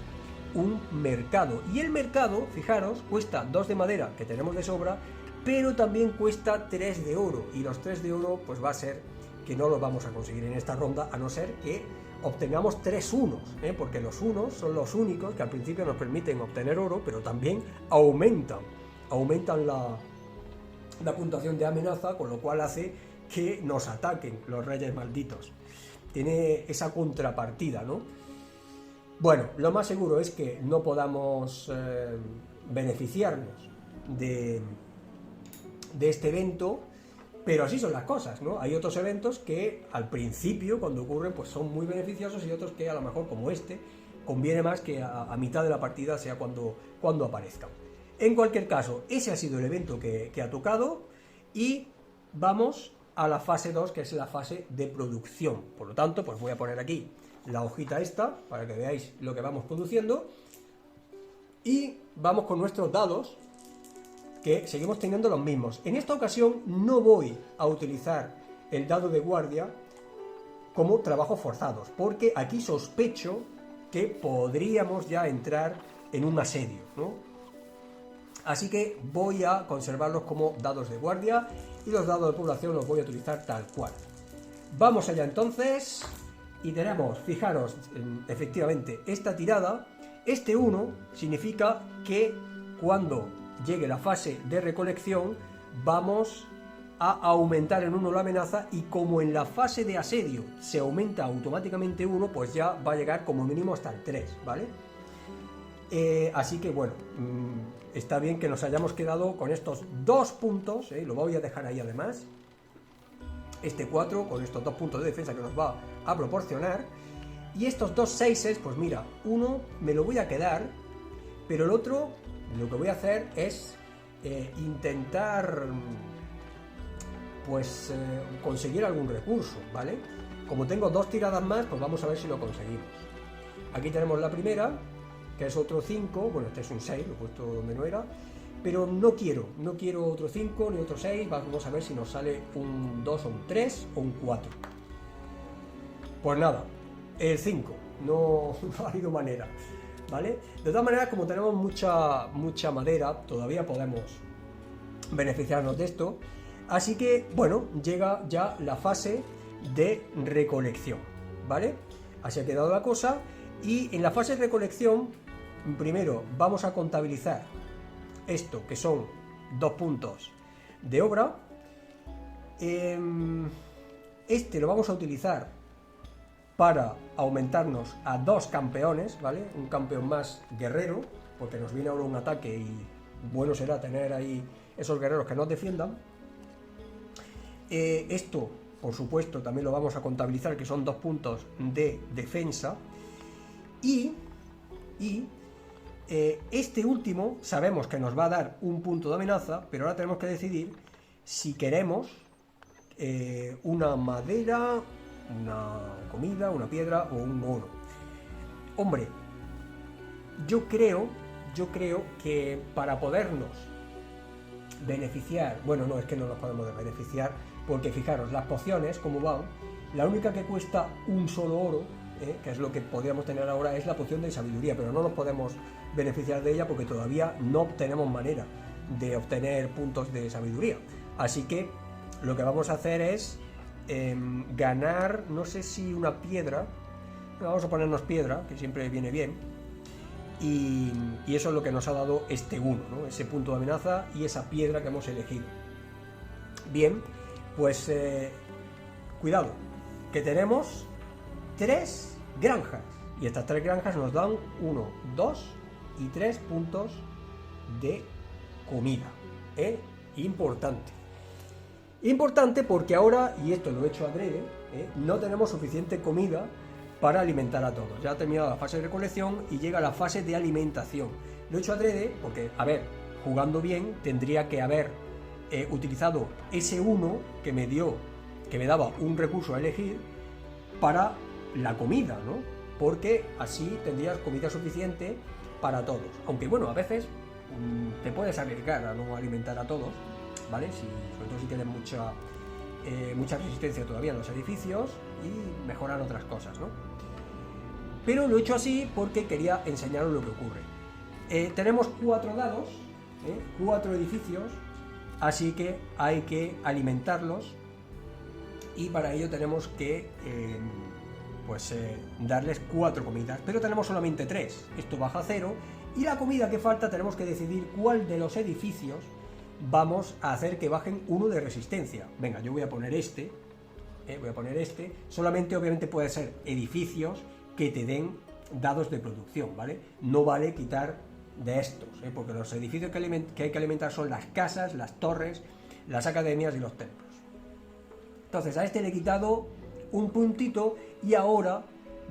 un mercado. Y el mercado, fijaros, cuesta 2 de madera, que tenemos de sobra, pero también cuesta 3 de oro. Y los 3 de oro, pues va a ser que no los vamos a conseguir en esta ronda, a no ser que obtengamos 3 unos, porque los unos son los únicos que al principio nos permiten obtener oro, pero también aumentan la puntuación de amenaza, con lo cual hace que nos ataquen los reyes malditos. Tiene esa contrapartida, ¿no? Bueno, lo más seguro es que no podamos beneficiarnos de este evento, Pero así son las cosas, ¿no? Hay otros eventos que al principio, cuando ocurren, pues son muy beneficiosos y otros que a lo mejor, como este, conviene más que a mitad de la partida sea cuando aparezcan. En cualquier caso, ese ha sido el evento que ha tocado y vamos a la fase 2, que es la fase de producción. Por lo tanto, pues voy a poner aquí la hojita esta para que veáis lo que vamos produciendo y vamos con nuestros dados, que seguimos teniendo los mismos. En esta ocasión no voy a utilizar el dado de guardia como trabajos forzados, porque aquí sospecho que podríamos ya entrar en un asedio, ¿no? Así que voy a conservarlos como dados de guardia y los dados de población los voy a utilizar tal cual. Vamos allá entonces y tenemos, fijaros, efectivamente, esta tirada, este 1 significa que cuando llegue la fase de recolección vamos a aumentar en 1 la amenaza y como en la fase de asedio se aumenta automáticamente 1, pues ya va a llegar como mínimo hasta el 3, ¿vale? Así que bueno, está bien que nos hayamos quedado con estos 2 puntos, lo voy a dejar ahí además, este 4 con estos 2 puntos de defensa que nos va a proporcionar y estos 2 6, pues mira, uno me lo voy a quedar, pero el otro lo que voy a hacer es intentar pues conseguir algún recurso, ¿vale? Como tengo 2 tiradas más, pues vamos a ver si lo conseguimos. Aquí tenemos la primera, que es otro 5, bueno, este es un 6, lo he puesto donde no era, pero no quiero otro 5 ni otro 6, vamos a ver si nos sale un 2 o un 3 o un 4. Pues nada, el 5, no ha habido manera, ¿vale? De todas maneras, como tenemos mucha madera, todavía podemos beneficiarnos de esto, así que, bueno, llega ya la fase de recolección, ¿vale? Así ha quedado la cosa, y en la fase de recolección, primero vamos a contabilizar esto, que son 2 puntos de obra. Este lo vamos a utilizar para aumentarnos a 2 campeones, ¿vale? Un campeón más guerrero, porque nos viene ahora un ataque y bueno será tener ahí esos guerreros que nos defiendan. Esto, por supuesto, también lo vamos a contabilizar, que son 2 puntos de defensa. Y este último sabemos que nos va a dar un punto de amenaza, pero ahora tenemos que decidir si queremos una madera, una comida, una piedra o un oro. Hombre, yo creo que para podernos beneficiar, bueno, no, es que no nos podemos beneficiar, porque fijaros, las pociones, como van, la única que cuesta un solo oro, que es lo que podríamos tener ahora, es la poción de sabiduría, pero no nos podemos beneficiar de ella porque todavía no tenemos manera de obtener puntos de sabiduría. Así que lo que vamos a hacer es ganar, no sé si una piedra, vamos a ponernos piedra, que siempre viene bien, y eso es lo que nos ha dado este 1, ¿no? Ese punto de amenaza y esa piedra que hemos elegido. Bien, pues cuidado, que tenemos 3 granjas, y estas 3 granjas nos dan 1, 2 y 3 puntos de comida, Importante porque ahora, y esto lo he hecho adrede, no tenemos suficiente comida para alimentar a todos. Ya ha terminado la fase de recolección y llega la fase de alimentación. Lo he hecho adrede porque, a ver, jugando bien, tendría que haber utilizado ese 1 que me daba un recurso a elegir para la comida, ¿no? Porque así tendrías comida suficiente para todos. Aunque bueno, a veces te puedes arriesgar a no alimentar a todos, ¿vale? Sobre todo si tienes mucha resistencia todavía en los edificios y mejorar otras cosas, ¿no? Pero lo he hecho así porque quería enseñaros lo que ocurre. Tenemos 4 dados, 4 edificios, así que hay que alimentarlos y para ello tenemos que darles 4 comidas, pero tenemos solamente 3, esto baja a 0 y la comida que falta tenemos que decidir cuál de los edificios vamos a hacer que bajen 1 de resistencia. Venga, yo voy a poner este, solamente obviamente puede ser edificios que te den dados de producción, ¿vale? No vale quitar de estos, porque los edificios que hay que alimentar son las casas, las torres, las academias y los templos. Entonces a este le he quitado un puntito y ahora,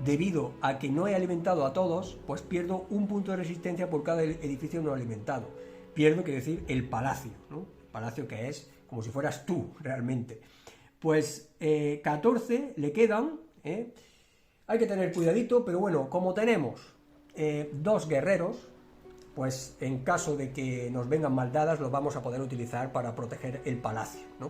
debido a que no he alimentado a todos, pues pierdo un punto de resistencia por cada edificio no alimentado. Pierdo, quiere decir, el palacio, ¿no? El palacio que es como si fueras tú, realmente. Pues 14 le quedan, hay que tener cuidadito, pero bueno, como tenemos 2 guerreros, pues en caso de que nos vengan maldadas, los vamos a poder utilizar para proteger el palacio, ¿no?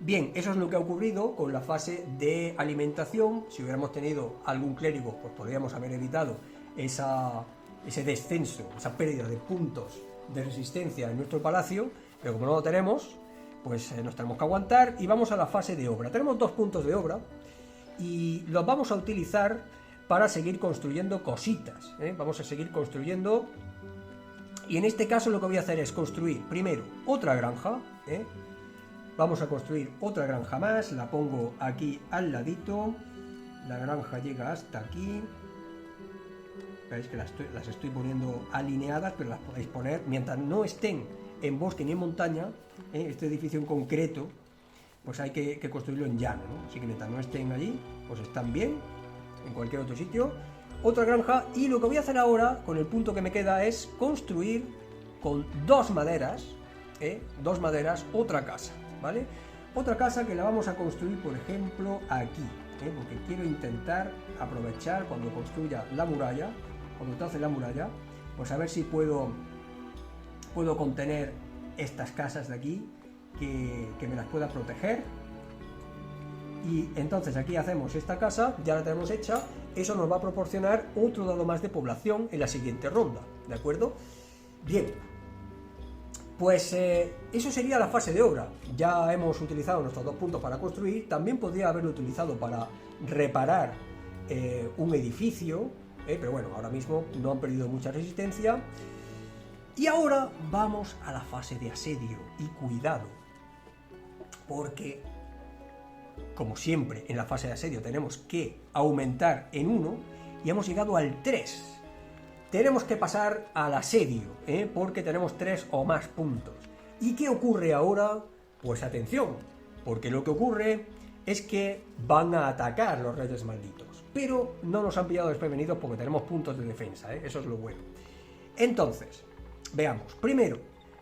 Bien, eso es lo que ha ocurrido con la fase de alimentación. Si hubiéramos tenido algún clérigo, pues podríamos haber evitado ese descenso, esa pérdida de puntos de resistencia en nuestro palacio, pero como no lo tenemos, pues nos tenemos que aguantar y vamos a la fase de obra. Tenemos 2 puntos de obra y los vamos a utilizar para seguir construyendo cositas, Vamos a seguir construyendo, y en este caso lo que voy a hacer es construir primero otra granja, Vamos a construir otra granja más, la pongo aquí al ladito, la granja llega hasta aquí. Veis que las estoy poniendo alineadas, pero las podéis poner mientras no estén en bosque ni en montaña. Este edificio en concreto, pues hay que construirlo en llano, ¿no? Así que mientras no estén allí, pues están bien, en cualquier otro sitio. Otra granja, y lo que voy a hacer ahora, con el punto que me queda, es construir con 2 maderas, otra casa, ¿vale? Otra casa que la vamos a construir, por ejemplo, aquí, porque quiero intentar aprovechar cuando construya la muralla, cuando trace la muralla, pues a ver si puedo contener estas casas de aquí, que me las pueda proteger. Y entonces aquí hacemos esta casa, ya la tenemos hecha, eso nos va a proporcionar otro dado más de población en la siguiente ronda, ¿de acuerdo? Bien, pues eso sería la fase de obra. Ya hemos utilizado nuestros 2 puntos para construir, también podría haberlo utilizado para reparar un edificio, pero bueno, ahora mismo no han perdido mucha resistencia. Y ahora vamos a la fase de asedio, y cuidado, porque como siempre en la fase de asedio tenemos que aumentar en 1 y hemos llegado al 3. Tenemos que pasar al asedio, porque tenemos 3 o más puntos. ¿Y qué ocurre ahora? Pues atención, porque lo que ocurre es que van a atacar los reyes malditos, pero no nos han pillado desprevenidos porque tenemos puntos de defensa, eso es lo bueno. Entonces, veamos, primero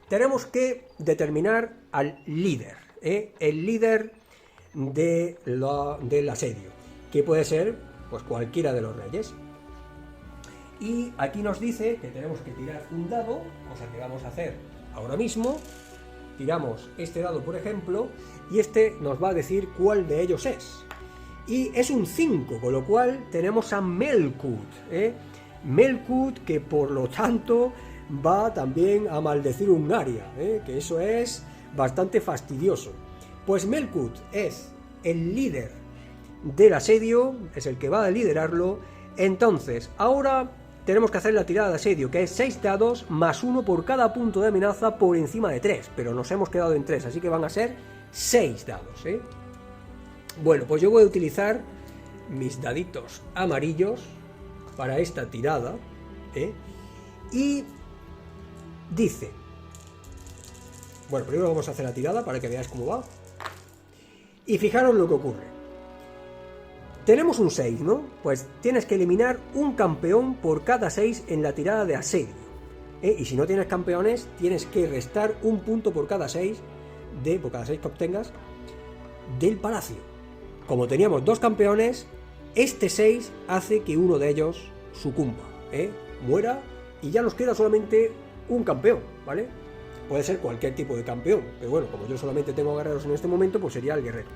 tenemos que determinar al líder, el líder del asedio, que puede ser pues cualquiera de los reyes. Y aquí nos dice que tenemos que tirar un dado, cosa que vamos a hacer ahora mismo. Tiramos este dado, por ejemplo, y este nos va a decir cuál de ellos es. Y es un 5, con lo cual tenemos a Melkut, Melkut, que por lo tanto va también a maldecir Hungaria, que eso es bastante fastidioso. Pues Melkut es el líder del asedio, es el que va a liderarlo. Entonces, ahora tenemos que hacer la tirada de asedio, que es 6 dados más 1 por cada punto de amenaza por encima de 3, pero nos hemos quedado en 3, así que van a ser 6 dados, Bueno, pues yo voy a utilizar mis daditos amarillos para esta tirada, y dice, bueno, primero vamos a hacer la tirada para que veáis cómo va, y fijaros lo que ocurre. Tenemos un 6, ¿no? Pues tienes que eliminar un campeón por cada 6 en la tirada de asedio, y si no tienes campeones, tienes que restar un punto por cada 6 por cada 6 que obtengas del palacio. Como teníamos 2 campeones, este 6 hace que uno de ellos sucumba, muera, y ya nos queda solamente un campeón, ¿vale? Puede ser cualquier tipo de campeón, pero bueno, como yo solamente tengo guerreros en este momento, pues sería el guerrero.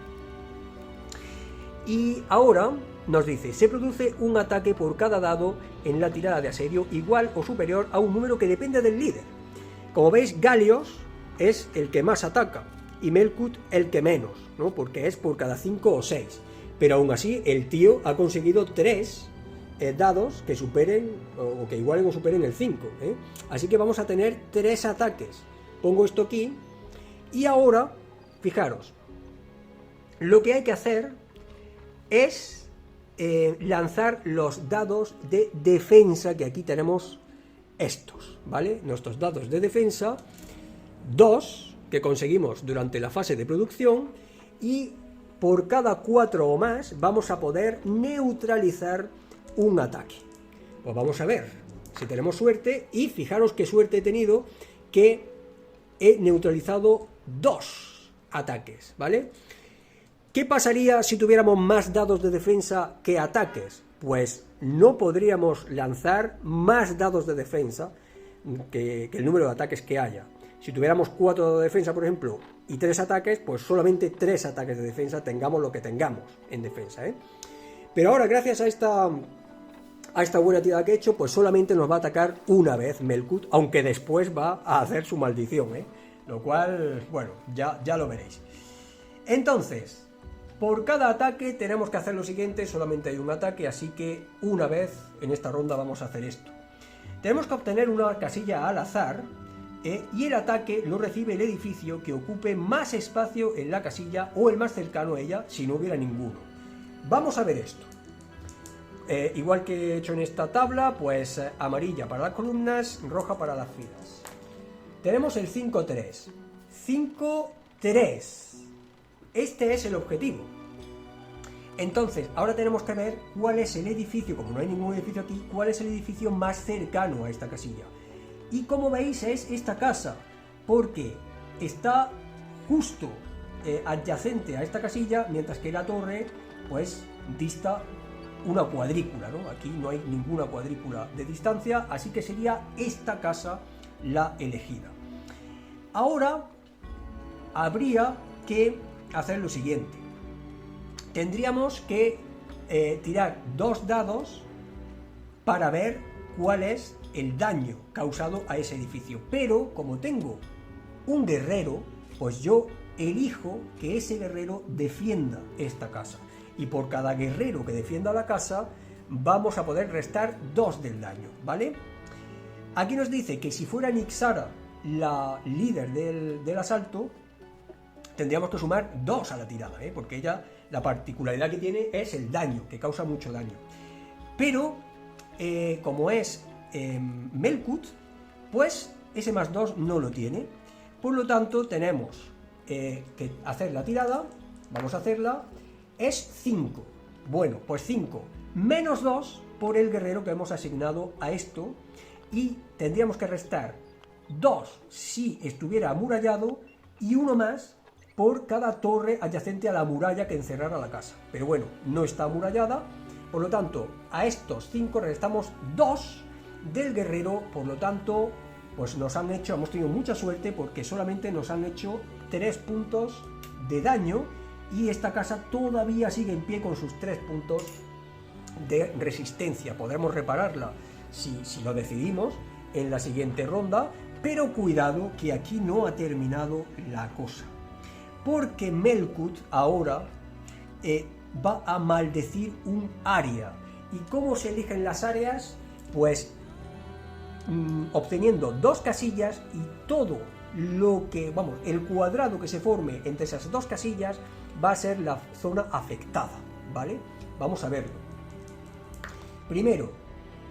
Y ahora nos dice, se produce un ataque por cada dado en la tirada de asedio igual o superior a un número que depende del líder. Como veis, Galios es el que más ataca y Melkut el que menos, ¿no? Porque es por cada 5 o 6. Pero aún así, el tío ha conseguido 3 dados que superen o que igualen o superen el 5. Así que vamos a tener 3 ataques. Pongo esto aquí y ahora, fijaros, lo que hay que hacer es lanzar los dados de defensa, que aquí tenemos estos, ¿vale? Nuestros dados de defensa, 2 que conseguimos durante la fase de producción y por cada 4 o más vamos a poder neutralizar un ataque. Pues vamos a ver si tenemos suerte, y fijaros qué suerte he tenido, que he neutralizado 2 ataques, ¿vale? ¿Qué pasaría si tuviéramos más dados de defensa que ataques? Pues no podríamos lanzar más dados de defensa que el número de ataques que haya. Si tuviéramos 4 dados de defensa, por ejemplo, y 3 ataques, pues solamente 3 ataques de defensa, tengamos lo que tengamos en defensa, ¿eh? Pero ahora, gracias a esta buena tirada que he hecho, pues solamente nos va a atacar una vez Melkut, aunque después va a hacer su maldición, ¿eh? Lo cual, bueno, ya lo veréis. Entonces, por cada ataque tenemos que hacer lo siguiente, solamente hay un ataque, así que una vez en esta ronda vamos a hacer esto. Tenemos que obtener una casilla al azar, y el ataque lo recibe el edificio que ocupe más espacio en la casilla o el más cercano a ella si no hubiera ninguno. Vamos a ver esto. Igual que he hecho en esta tabla, pues amarilla para las columnas, roja para las filas. Tenemos el 5-3. 5-3. Este es el objetivo. Entonces, ahora tenemos que ver cuál es el edificio, como no hay ningún edificio aquí, cuál es el edificio más cercano a esta casilla. Y como veis es esta casa, porque está justo adyacente a esta casilla, mientras que la torre pues dista una cuadrícula, ¿no? Aquí no hay ninguna cuadrícula de distancia, así que sería esta casa la elegida. Ahora habría que hacer lo siguiente. Tendríamos que tirar 2 dados para ver cuál es el daño causado a ese edificio. Pero como tengo un guerrero, pues yo elijo que ese guerrero defienda esta casa. Y por cada guerrero que defienda la casa, vamos a poder restar 2 del daño, ¿vale? Aquí nos dice que si fuera Nyxara la líder del asalto, tendríamos que sumar 2 a la tirada, porque ella, la particularidad que tiene es el daño, que causa mucho daño. Pero, como es Melkut, pues ese más 2 no lo tiene. Por lo tanto, tenemos que hacer la tirada. Vamos a hacerla. Es 5. Bueno, pues 5 menos 2 por el guerrero que hemos asignado a esto. Y tendríamos que restar 2 si estuviera amurallado y 1 más por cada torre adyacente a la muralla que encerrara la casa. Pero bueno, no está amurallada. Por lo tanto, a estos 5 restamos 2 del guerrero. Por lo tanto, pues hemos tenido mucha suerte porque solamente nos han hecho 3 puntos de daño y esta casa todavía sigue en pie con sus 3 puntos de resistencia. Podremos repararla si lo decidimos en la siguiente ronda, pero cuidado que aquí no ha terminado la cosa, porque Melkut ahora va a maldecir un área. ¿Y cómo se eligen las áreas? Pues obteniendo 2 casillas y todo lo que, el cuadrado que se forme entre esas 2 casillas va a ser la zona afectada, ¿vale? Vamos a verlo. Primero,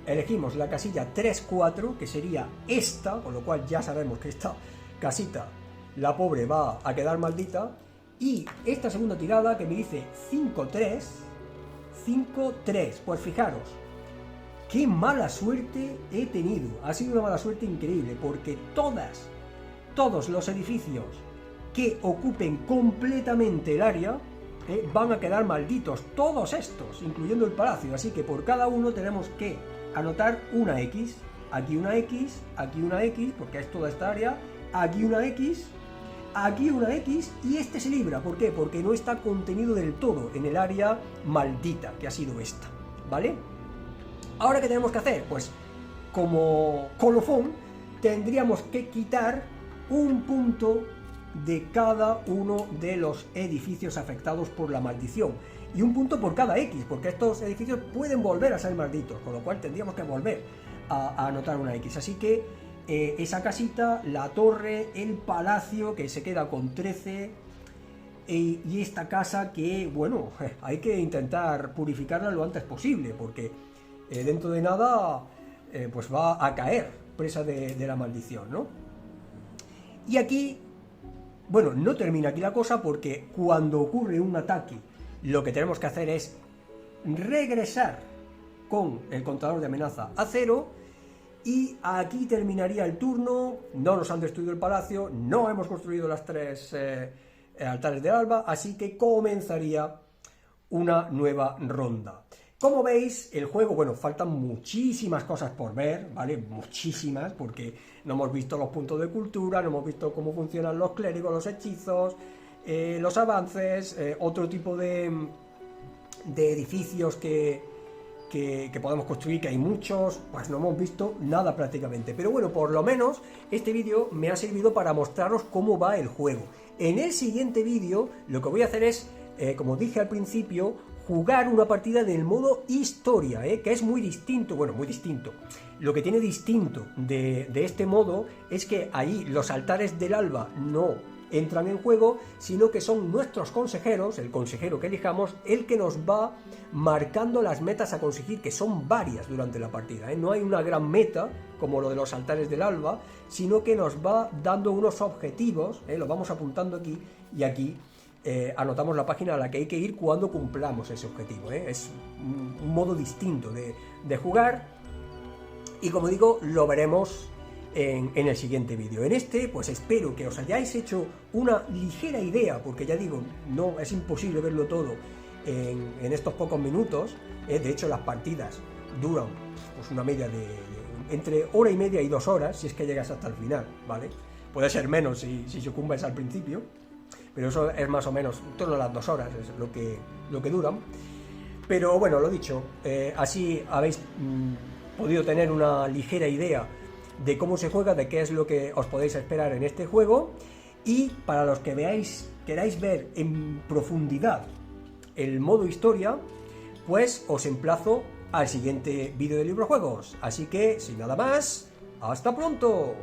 elegimos la casilla 3-4, que sería esta, con lo cual ya sabemos que esta casita, la pobre, va a quedar maldita. Y esta segunda tirada que me dice 5-3, 5-3, pues fijaros, qué mala suerte he tenido. Ha sido una mala suerte increíble, porque todos los edificios que ocupen completamente el área van a quedar malditos, todos estos, incluyendo el palacio. Así que por cada uno tenemos que anotar una X, aquí una X, aquí una X, porque es toda esta área, aquí una X, aquí una X, y este se libra. ¿Por qué? Porque no está contenido del todo en el área maldita, que ha sido esta, ¿vale? Ahora, ¿qué tenemos que hacer? Pues, como colofón, tendríamos que quitar un punto de cada uno de los edificios afectados por la maldición. Y un punto por cada X, porque estos edificios pueden volver a ser malditos, con lo cual tendríamos que volver a anotar una X. Así que esa casita, la torre, el palacio, que se queda con 13, y esta casa que, bueno, hay que intentar purificarla lo antes posible, porque dentro de nada pues va a caer presa de la maldición, ¿no? Y aquí Bueno, no termina aquí la cosa porque cuando ocurre un ataque, lo que tenemos que hacer es regresar con el contador de amenaza a 0 y aquí terminaría el turno. No nos han destruido el palacio, no hemos construido las 3 altares de alba, así que comenzaría una nueva ronda. Como veis, el juego, bueno, faltan muchísimas cosas por ver, ¿vale? Muchísimas, porque no hemos visto los puntos de cultura, no hemos visto cómo funcionan los clérigos, los hechizos, los avances, otro tipo de edificios que podemos construir, que hay muchos, pues no hemos visto nada prácticamente. Pero bueno, por lo menos este vídeo me ha servido para mostraros cómo va el juego. En el siguiente vídeo lo que voy a hacer es, como dije al principio, jugar una partida del modo historia, que es muy distinto, bueno, muy distinto. Lo que tiene distinto de este modo es que ahí los altares del alba no entran en juego, sino que son nuestros consejeros, el consejero que elijamos, el que nos va marcando las metas a conseguir, que son varias durante la partida, No hay una gran meta, como lo de los altares del alba, sino que nos va dando unos objetivos, lo vamos apuntando aquí, y aquí anotamos la página a la que hay que ir cuando cumplamos ese objetivo, Es un modo distinto de jugar, y como digo, lo veremos en el siguiente vídeo. En este, pues espero que os hayáis hecho una ligera idea, porque ya digo, no es imposible verlo todo en estos pocos minutos, de hecho las partidas duran pues una media de entre hora y media y 2 horas, si es que llegas hasta el final, ¿vale? Puede ser menos si sucumbes al principio, pero eso es más o menos en torno a las 2 horas, es lo que duran. Pero bueno, lo dicho, así habéis podido tener una ligera idea de cómo se juega, de qué es lo que os podéis esperar en este juego, y para los que queráis ver en profundidad el modo historia, pues os emplazo al siguiente vídeo de Librojuegos. Así que, sin nada más, ¡hasta pronto!